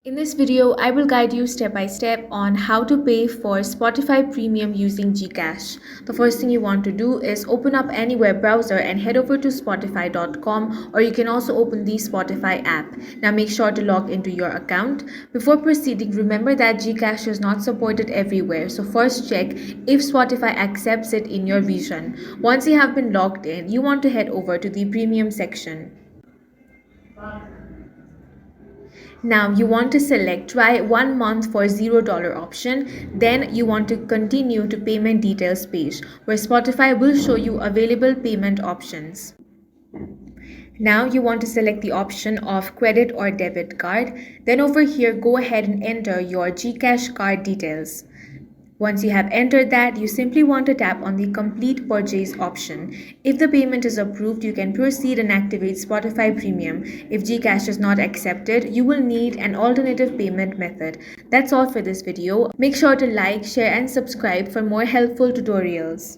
In this video, I will guide you step by step on how to pay for Spotify Premium using GCash. The first thing you want to do is open up any web browser and head over to spotify.com, or you can also open the Spotify app. Now make sure to log into your account. Before proceeding, remember that GCash is not supported everywhere, so first check if Spotify accepts it in your region. Once you have been logged in, you want to head over to the Premium section. Now you want to select try 1 month for $0 option. Then you want to continue to payment details page where Spotify will show you available payment options. Now you want to select the option of credit or debit card. Then over here, go ahead and enter your GCash card details. Once you have entered that, you simply want to tap on the complete purchase option. If the payment is approved, you can proceed and activate Spotify Premium. If GCash is not accepted, you will need an alternative payment method. That's all for this video. Make sure to like, share and subscribe for more helpful tutorials.